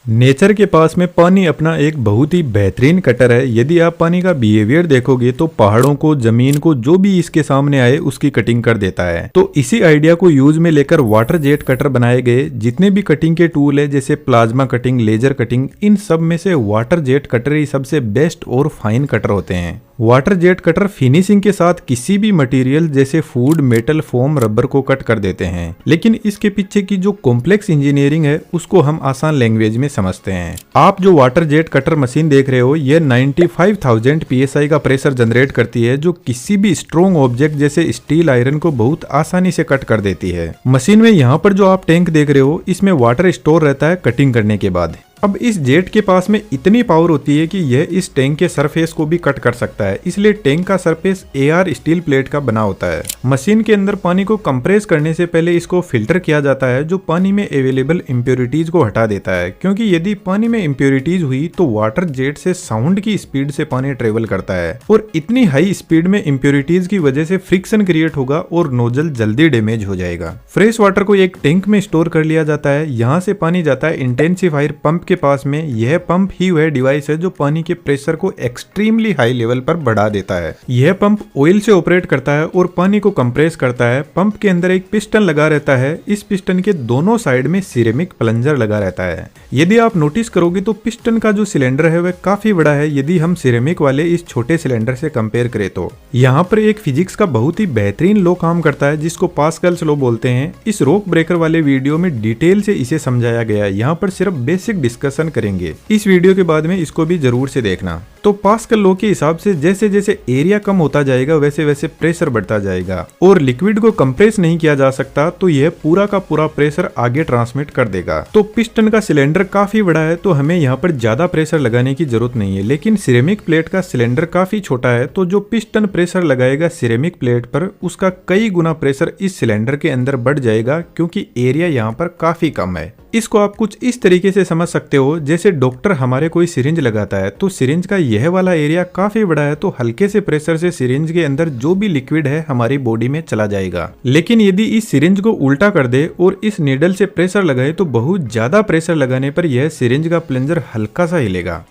Nature के पास में पानी अपना एक बहुत ही बेहतरीन कटर है। यदि आप पानी का बिहेवियर देखोगे तो पहाड़ों को, जमीन को, जो भी इसके सामने आए उसकी कटिंग कर देता है। तो इसी आइडिया को यूज में लेकर वाटर जेट कटर बनाए गए। जितने भी कटिंग के टूल है जैसे प्लाज्मा कटिंग, लेजर कटिंग, इन सब में से वाटर जेट कटर ही सबसे बेस्ट और फाइन कटर होते हैं। वाटर जेट कटर फिनिशिंग के साथ किसी भी मटेरियल जैसे फूड, मेटल, फोम, रबर को कट कर देते हैं। लेकिन इसके पीछे की जो कॉम्प्लेक्स इंजीनियरिंग है उसको हम आसान लैंग्वेज में समझते हैं। आप जो वाटर जेट कटर मशीन देख रहे हो ये 95,000 psi का प्रेशर जनरेट करती है, जो किसी भी स्ट्रॉन्ग ऑब्जेक्ट जैसे स्टील, आयरन को बहुत आसानी से कट कर देती है। मशीन में यहाँ पर जो आप टैंक देख रहे हो इसमें वाटर स्टोर रहता है कटिंग करने के बाद। अब इस जेट के पास में इतनी पावर होती है कि यह इस टैंक के सरफेस को भी कट कर सकता है, इसलिए टैंक का सरफेस AR स्टील प्लेट का बना होता है। मशीन के अंदर पानी को कंप्रेस करने से पहले इसको फिल्टर किया जाता है, जो पानी में अवेलेबल इम्प्योरिटीज को हटा देता है, क्योंकि यदि पानी में इम्प्योरिटीज हुई तो वाटर जेट से साउंड की स्पीड से पानी ट्रेवल करता है और इतनी हाई स्पीड में इम्प्योरिटीज की वजह से फ्रिक्शन क्रिएट होगा और नोजल जल्दी डैमेज हो जाएगा। फ्रेश वाटर को एक टैंक में स्टोर कर लिया जाता है। यहाँ से पानी जाता है इंटेंसिफायर पंप के पास में। यह पंप ही वह डिवाइस है जो पानी के प्रेशर को एक्सट्रीमली हाई लेवल पर बढ़ा देता है। यह पंप ऑयल से ऑपरेट करता है और पानी को कंप्रेस करता है। पंप के अंदर एक पिस्टन लगा रहता है। इस पिस्टन के दोनों साइड में सिरेमिक प्लंजर लगा रहता है। यदि आप नोटिस करोगे तो पिस्टन का जो सिलेंडर है वह काफी बड़ा है यदि हम सिरेमिक वाले इस छोटे सिलेंडर से कंपेयर करें तो। यहाँ पर एक फिजिक्स का बहुत ही बेहतरीन लॉ काम करता है जिसको पास्कल्स लॉ बोलते हैं। इस रॉक ब्रेकर वाले वीडियो में डिटेल से इसे समझाया गया है। यहाँ पर सिर्फ बेसिक डिस्कशन करेंगे। इस वीडियो के बाद में इसको भी जरूर से देखना। तो पास्कल लॉ के हिसाब से जैसे जैसे एरिया कम होता जाएगा वैसे वैसे प्रेशर बढ़ता जाएगा और लिक्विड को कंप्रेस नहीं किया जा सकता, तो यह पूरा का पूरा प्रेशर आगे ट्रांसमिट कर देगा। तो पिस्टन का सिलेंडर काफी बड़ा है तो हमें यहाँ पर ज्यादा प्रेशर लगाने की जरूरत नहीं है, लेकिन सिरेमिक प्लेट का सिलेंडर काफी छोटा है तो जो पिस्टन प्रेशर लगाएगा सिरेमिक प्लेट पर उसका कई गुना प्रेशर इस सिलेंडर के अंदर बढ़ जाएगा, क्योंकि एरिया यहाँ पर काफी कम है। इसको आप कुछ इस तरीके से समझ सकते हो, जैसे डॉक्टर हमारे कोई सिरिंज लगाता है तो सिरिंज का यह वाला एरिया काफी बड़ा है तो हल्के से प्रेशर से सिरिंज के अंदर जो भी लिक्विड है हमारी बॉडी में चला जाएगा। लेकिन यदि इस सिरिंज को उल्टा कर दे और इस नीडल से प्रेशर लगाए तो बहुत ज्यादा प्रेशर लगाने पर यह सिरिंज का प्लंजर हल्का सा हिलेगा।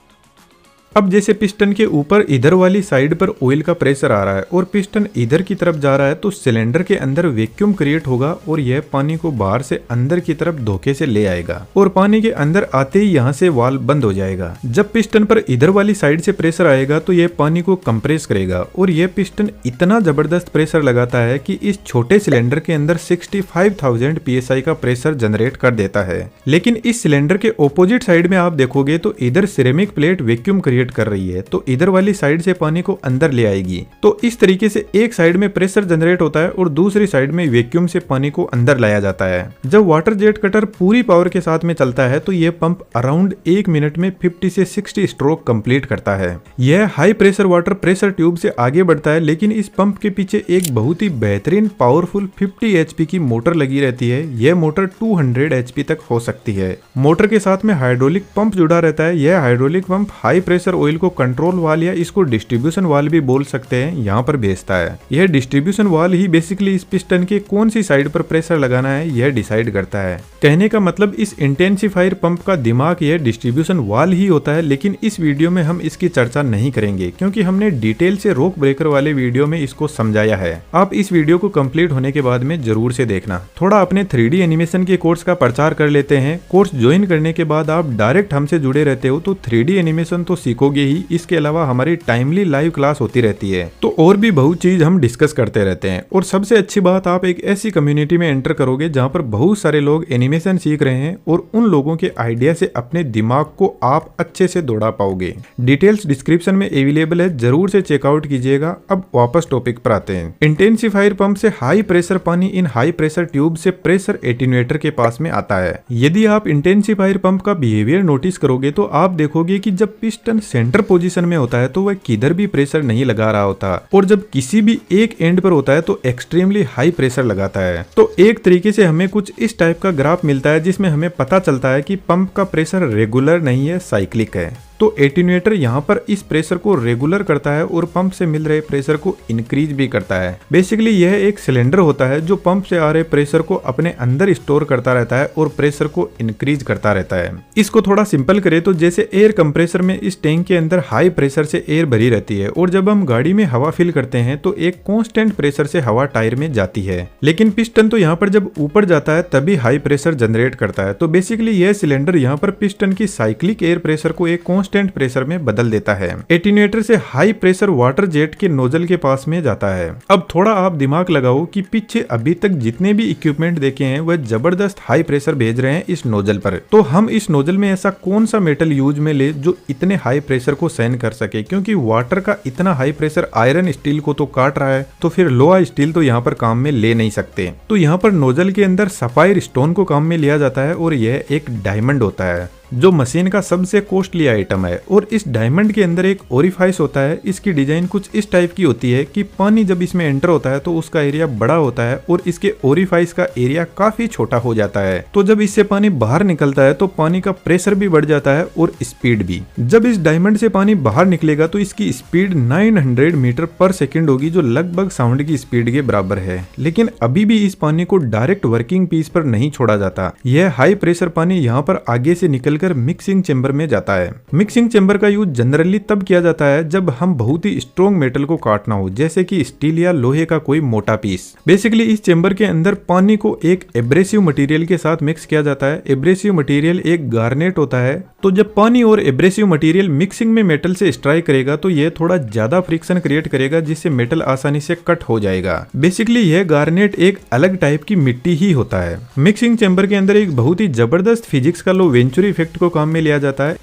अब जैसे पिस्टन के ऊपर इधर वाली साइड पर ऑयल का प्रेशर आ रहा है और पिस्टन इधर की तरफ जा रहा है तो सिलेंडर के अंदर वैक्यूम क्रिएट होगा और यह पानी को बाहर से अंदर की तरफ धोखे से ले आएगा और पानी के अंदर आते ही यहाँ से वाल्व बंद हो जाएगा। जब पिस्टन पर इधर वाली साइड से प्रेशर आएगा तो यह पानी को कंप्रेस करेगा और यह पिस्टन इतना जबरदस्त प्रेशर लगाता है कि इस छोटे सिलेंडर के अंदर 65,000 psi का प्रेशर जनरेट कर देता है। लेकिन इस सिलेंडर के ऑपोजिट साइड में आप देखोगे तो इधर सिरेमिक प्लेट वैक्यूम क्रिएट कर रही है तो इधर वाली साइड से पानी को अंदर ले आएगी। तो इस तरीके से एक साइड में प्रेशर जनरेट होता है और दूसरी साइड में वैक्यूम से पानी को अंदर लाया जाता है। जब वाटर जेट कटर पूरी पावर के साथ में चलता है तो यह पंप अराउंड 1 मिनट में 50 से 60 स्ट्रोक कंप्लीट करता है। यह high pressure water pressure tube से आगे बढ़ता है, लेकिन इस पंप के पीछे एक बहुत ही बेहतरीन पावरफुल 50 HP की मोटर लगी रहती है। यह मोटर 200 HP तक हो सकती है। मोटर के साथ में हाइड्रोलिक पंप जुड़ा रहता है। यह hydraulic pump high pressure oil को कंट्रोल वाल या इसको डिस्ट्रीब्यूशन वाल भी बोल सकते हैं यहाँ पर भेजता है। यह डिस्ट्रीब्यूशन वाल ही बेसिकली इस पिस्टन के कौन सी साइड पर प्रेशर लगाना है यह डिसाइड करता है। कहने का मतलब इस इंटेंसिफायर पंप का दिमाग यह डिस्ट्रीब्यूशन वाल ही होता है, लेकिन इस वीडियो में हम इसकी चर्चा नहीं करेंगे क्योंकि हमने डिटेल से रॉक ब्रेकर वाले वीडियो में इसको समझाया है। आप इस वीडियो को कंप्लीट होने के बाद में जरूर से देखना। थोड़ा अपने 3D एनिमेशन के कोर्स का प्रचार कर लेते हैं। कोर्स ज्वाइन करने के बाद आप डायरेक्ट हमसे जुड़े रहते हो तो 3D एनिमेशन तो सीखोगे ही, इसके अलावा हमारी टाइमली लाइव क्लास होती रहती है तो और भी बहुत चीज हम डिस्कस करते रहते हैं। और सबसे अच्छी बात, आप एक ऐसी कम्युनिटी में एंटर करोगे जहां पर बहुत सारे लोग एनिमेशन सीख रहे हैं और उन लोगों के आइडिया से अपने दिमाग को आप अच्छे से दौड़ा पाओगे। डिटेल्स डिस्क्रिप्शन में अवेलेबल है, जरूर से चेकआउट कीजिएगा। अब वापस टॉपिक पर आते हैं। इंटेंसिफायर पंप से हाई प्रेशर पानी इन हाई प्रेशर ट्यूब से प्रेशर एटीन्यूएटर के पास में आता है। यदि आप इंटेंसिफायर पंप का बिहेवियर नोटिस करोगे तो आप देखोगे कि जब पिस्टन सेंटर पोजीशन में होता है तो वह किधर भी प्रेशर नहीं लगा रहा होता और जब किसी भी एक एंड पर होता है तो एक्सट्रीमली हाई प्रेशर लगाता है। तो एक तरीके से हमें कुछ इस टाइप का ग्राफ मिलता है जिसमें हमें पता चलता है कि पंप का प्रेशर रेगुलर नहीं है, साइक्लिक है। तो तो एटीन्यूएटर यहाँ पर इस प्रेशर को रेगुलर करता है और पंप से मिल रहे प्रेशर को इंक्रीज भी करता है। बेसिकली यह एक सिलेंडर होता है जो पंप से आ रहे प्रेशर को अपने अंदर स्टोर करता रहता है और प्रेशर को इंक्रीज करता रहता है। इसको थोड़ा सिंपल करें तो जैसे एयर कंप्रेसर में इस टैंक के अंदर हाई प्रेशर से एयर भरी रहती है और जब हम गाड़ी में हवा फिल करते हैं तो एक कांस्टेंट प्रेशर से हवा टायर में जाती है, लेकिन पिस्टन तो यहाँ पर जब ऊपर जाता है तभी हाई प्रेशर जनरेट करता है। तो बेसिकली यह सिलेंडर यहाँ पर पिस्टन की साइक्लिक एयर प्रेशर को एक कांस्टेंट प्रेशर में बदल देता है। एटीन्यूएटर से हाई प्रेशर वाटर जेट के नोजल के पास में जाता है। अब थोड़ा आप दिमाग लगाओ कि पीछे अभी तक जितने भी इक्विपमेंट देखे हैं वह जबरदस्त हाई प्रेशर भेज रहे हैं इस नोजल पर। तो हम इस नोजल में ऐसा कौन सा मेटल यूज में ले जो इतने हाई प्रेशर को सहन कर सके, क्योंकि वाटर का इतना हाई प्रेशर आयरन स्टील को तो काट रहा है, तो फिर लोहा स्टील तो यहाँ पर काम में ले नहीं सकते। तो यहाँ पर नोजल के अंदर सफायर स्टोन को काम में लिया जाता है और यह एक डायमंड होता है जो मशीन का सबसे कॉस्टली आइटम है। और इस डायमंड के अंदर एक ओरिफाइस होता है। इसकी डिजाइन कुछ इस टाइप की होती है कि पानी जब इसमें एंटर होता है तो उसका एरिया बड़ा होता है और इसके ओरिफाइस का एरिया काफी छोटा हो जाता है। तो जब इससे पानी बाहर निकलता है तो पानी का प्रेशर भी बढ़ जाता है और स्पीड भी। जब इस डायमंड से पानी बाहर निकलेगा तो इसकी स्पीड 900 मीटर पर सेकेंड होगी, जो लगभग साउंड की स्पीड के बराबर है। लेकिन अभी भी इस पानी को डायरेक्ट वर्किंग पीस पर नहीं छोड़ा जाता। यह हाई प्रेशर पानी यहाँ पर आगे से निकलकर मिक्सिंग चेंबर में जाता है। मिक्सिंग चेंबर का यूज जनरली तब किया जाता है जब हम बहुत ही स्ट्रॉन्ग मेटल को काटना हो, जैसे कि स्टील या लोहे का कोई मोटा पीस। बेसिकली इस चेंबर के अंदर पानी को एक एब्रेसिव मटेरियल के साथ मिक्स किया जाता है। एब्रेसिव मटेरियल एक गार्नेट होता है। तो जब पानी और एब्रेसिव मटेरियल मिक्सिंग में मेटल से स्ट्राइक करेगा तो यह थोड़ा ज्यादा फ्रिक्शन क्रिएट करेगा, जिससे मेटल आसानी से कट हो जाएगा। बेसिकली यह गार्नेट एक अलग टाइप की मिट्टी ही होता है। मिक्सिंग चेंबर के अंदर एक बहुत ही जबरदस्त फिजिक्स का लो वेंचुरी इफेक्ट को काम में लिया जाता है।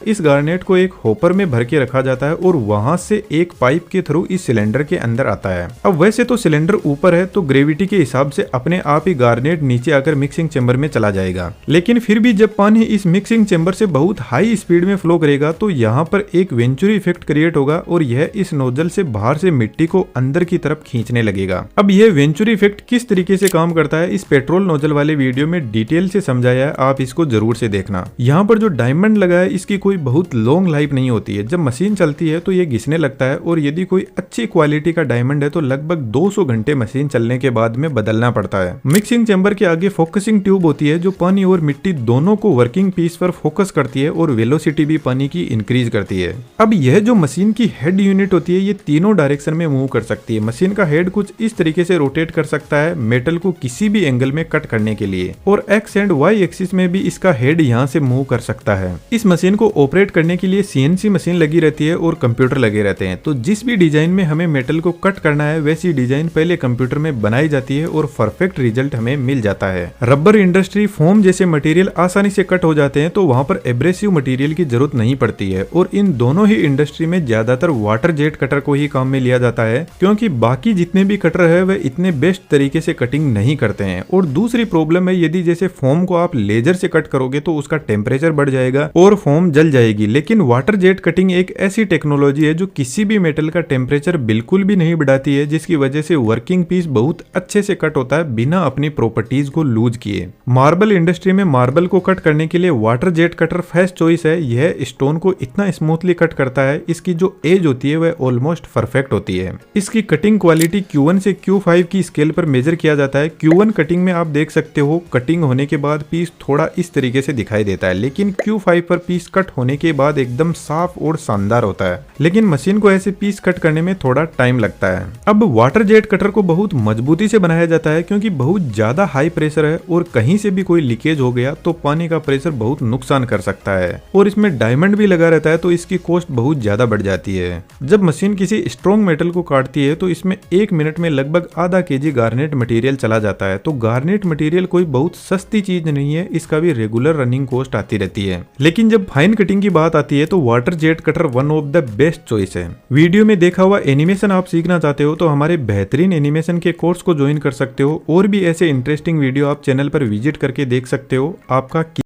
इस गार्नेट को एक होपर में भर के रखा जाता है और वहां से एक पाइप के थ्रू इस सिलेंडर के अंदर आता है। अब वैसे तो सिलेंडर ऊपर है तो ग्रेविटी के हिसाब से अपने आप ही गार्नेट नीचे आकर मिक्सिंग चेंबर में चला जाएगा, लेकिन फिर भी जब पानी इस मिक्सिंग चेंबर से बहुत हाई स्पीड में फ्लो करेगा तो यहाँ पर एक वेंचुरी इफेक्ट क्रिएट होगा और यह इस नोजल से बाहर से मिट्टी को अंदर की तरफ खींचने लगेगा। अब यह वेंचुरी इफेक्ट किस तरीके से काम करता है इस पेट्रोल नोजल वाले वीडियो में डिटेल से समझाया है, आप इसको जरूर से देखना। यहाँ पर जो डायमंड लगा है इसकी कोई बहुत लॉन्ग लाइफ नहीं होती है। जब मशीन चलती है तो ये घिसने लगता है और यदि कोई अच्छी क्वालिटी का डायमंड है तो लगभग 200 घंटे मशीन चलने के बाद में बदलना पड़ता है। मिक्सिंग चेंबर के आगे फोकसिंग ट्यूब होती है जो पानी और मिट्टी दोनों को वर्किंग पीस पर फोकस करती है और वेलोसिटी भी पानी की इंक्रीज करती है। अब यह जो मशीन की हेड यूनिट होती है ये तीनों डायरेक्शन में मूव कर सकती है। मशीन का हेड कुछ इस तरीके से रोटेट कर सकता है मेटल को किसी भी एंगल में कट करने के लिए, और एक्स एंड वाई एक्सिस में भी इसका हेड यहाँ से मूव कर सकता है। इस मशीन को ऑपरेट करने के लिए सीएनसी मशीन लगी रहती है और कंप्यूटर लगे रहते हैं। तो जिस भी डिजाइन में हमें मेटल को कट करना है वैसी डिजाइन पहले कंप्यूटर में बनाई जाती है और परफेक्ट रिजल्ट हमें मिल जाता है। रबर इंडस्ट्री, फोम जैसे मटेरियल आसानी से कट हो जाते हैं तो वहां पर एब्रेसिव मटेरियल की जरूरत नहीं पड़ती है, और इन दोनों ही इंडस्ट्री में ज्यादातर वाटर जेट कटर को ही काम में लिया जाता है, क्योंकि बाकी जितने भी कटर है वह इतने बेस्ट तरीके से कटिंग नहीं करते हैं। और दूसरी प्रॉब्लम है, यदि जैसे फोम को आप लेजर से कट करोगे तो उसका टेम्परेचर बढ़ जाएगा और फोम जल जाएगी। लेकिन वाटर जेट कटिंग एक ऐसी टेक्नोलॉजी है जो किसी भी मेटल का टेम्परेचर बिल्कुल भी नहीं बढ़ाती है, जिसकी वजह से वर्किंग पीस बहुत अच्छे से कट होता है बिना अपनी प्रॉपर्टीज को लूज किए। मार्बल इंडस्ट्री में मार्बल को कट करने के लिए water jet cutter first choice है। यह स्टोन को इतना स्मूथली कट करता है, इसकी जो एज होती है वह ऑलमोस्ट परफेक्ट होती है। इसकी कटिंग क्वालिटी Q1 से Q5 की स्केल पर मेजर किया जाता है। Q1 कटिंग में आप देख सकते हो कटिंग होने के बाद पीस थोड़ा इस तरीके से दिखाई देता है, लेकिन Q5 पर पीस कट होने के बाद एकदम साफ और शानदार होता है। लेकिन मशीन को ऐसे पीस कट करने में थोड़ा टाइम लगता है। अब वाटर जेट कटर को बहुत मजबूती से बनाया जाता है क्योंकि बहुत ज्यादा हाई प्रेशर है और कहीं से भी कोई लीकेज हो गया तो पानी का प्रेशर बहुत नुकसान कर सकता है, और इसमें डायमंड भी लगा रहता है तो इसकी कॉस्ट बहुत ज्यादा बढ़ जाती है। जब मशीन किसी स्ट्रॉन्ग मेटल को काटती है तो इसमें 1 मिनट में लगभग आधा केजी गार्नेट मटेरियल चला जाता है। तो गार्नेट मटेरियल कोई बहुत सस्ती चीज नहीं है, इसका भी रेगुलर रनिंग कॉस्ट आती रहती है। लेकिन जब फाइन कटिंग की बात आती है तो water jet cutter one of the best choice है। वीडियो में देखा हुआ एनिमेशन आप सीखना चाहते हो तो हमारे बेहतरीन एनिमेशन के कोर्स को ज्वाइन कर सकते हो, और भी ऐसे इंटरेस्टिंग वीडियो आप चैनल पर विजिट करके देख सकते हो। आपका